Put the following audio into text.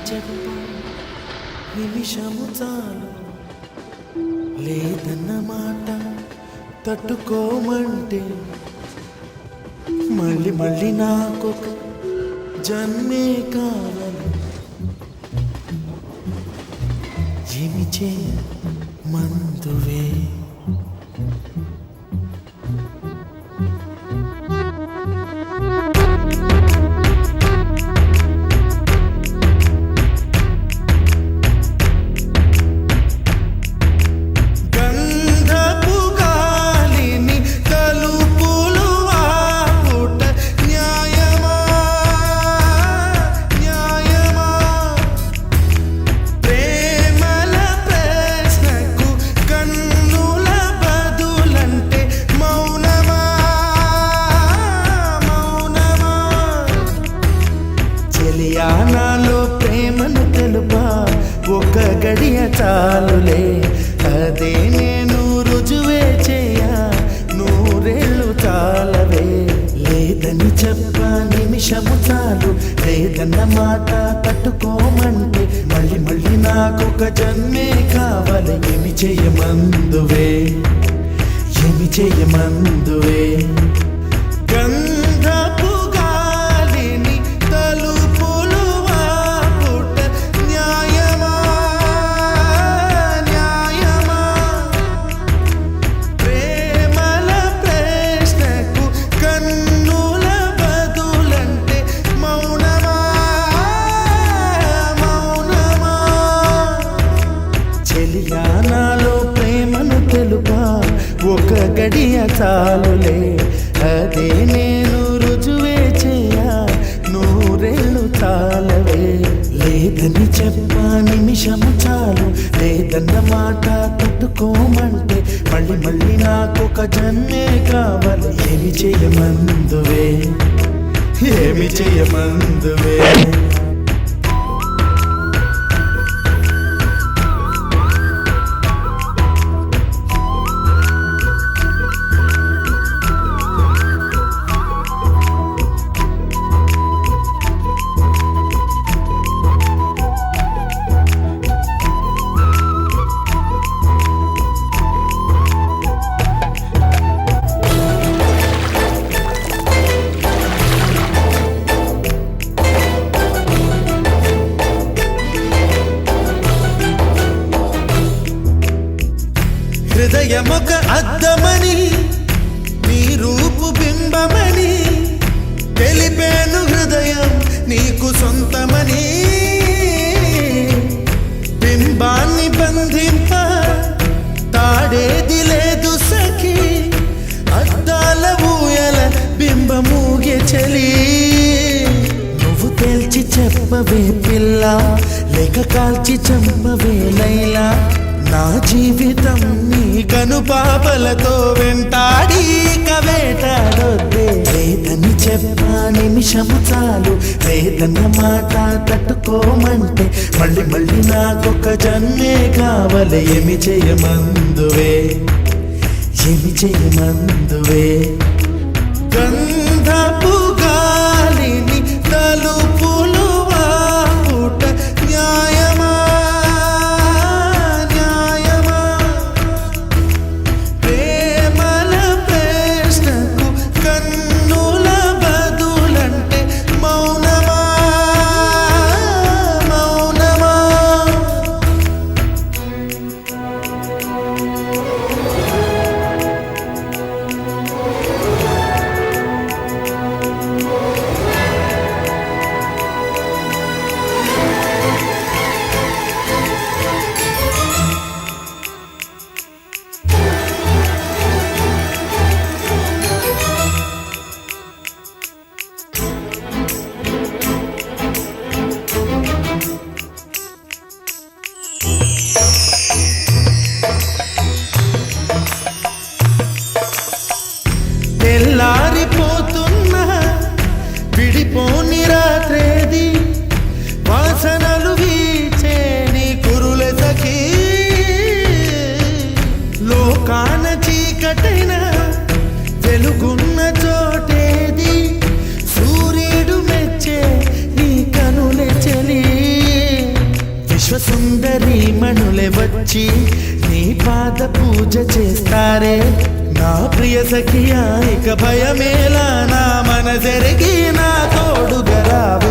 చెప్ప నిమిషము చాలు లేదన్న మాట తట్టుకోమంటే మళ్ళీ మళ్ళీ నాకొక జన్మే కావాలి ఏమి చేయ మందువే నాలో ప్రేమను తెలుపా ఒక గడియ చాలులే అదే నేను రుజువే చేయ నూరేళ్ళు చాలవే లేదని చెప్ప నిమిషము చాలు లేదన్న మాట తట్టుకోమంటే మళ్ళీ మళ్ళీ నాకొక జన్మే కావాలి ఏమి చేయమందువే ఏమి చేయమందువే గంధపు గాలిని తలుపులు వాపుట న్యాయమా న్యాయమా ప్రేమల ప్రశ్నకు కన్నుల బదులంటే మౌనమా మౌనమా చెలియా నాలో ప్రేమను తెలుపా ఒక గడియ చాలులే అదే నేను రుజువే చేయ నూరేళ్ళు చాలవే లేదని చెప్ప నిమిషము చాలు లేదన్న మాట తట్టుకోమంటే మళ్ళీ మళ్ళీ నాకొక జన్మే కావాలి ఏమి చేయమందువే ఏమి చేయమందువే హృదయమొక అద్దమని నీ రూపు బింబమని తెలిపేను హృదయం నీకు సొంతమని బింబాన్ని బంధింప తాడేది లేదు సఖి అద్దాల ఊయల బింబమూగే చలి నువ్వు తేల్చి చెప్పవే పిల్ల లేక కాల్చి చంపవే లైలా నా జీవితం నీ కనుపాపలతో వెంటాడి కవేటాడొద్దే లేదని చెప్ప నిమిషము చాలు లేదన్న మాట తట్టుకోమంటే మళ్ళీ మళ్ళీ నాకొక జన్మే కావాలి ఏమి చేయమందువే ఏమి చేయమందువే గంధపు గాలిని తలుపులు వాపుట న్యాయమా వచ్చి నీ పాద పూజ చేస్తారే నా ప్రియ సఖియా ఇక భయమేలా నా మనసెరిగి నా తోడుగా రావే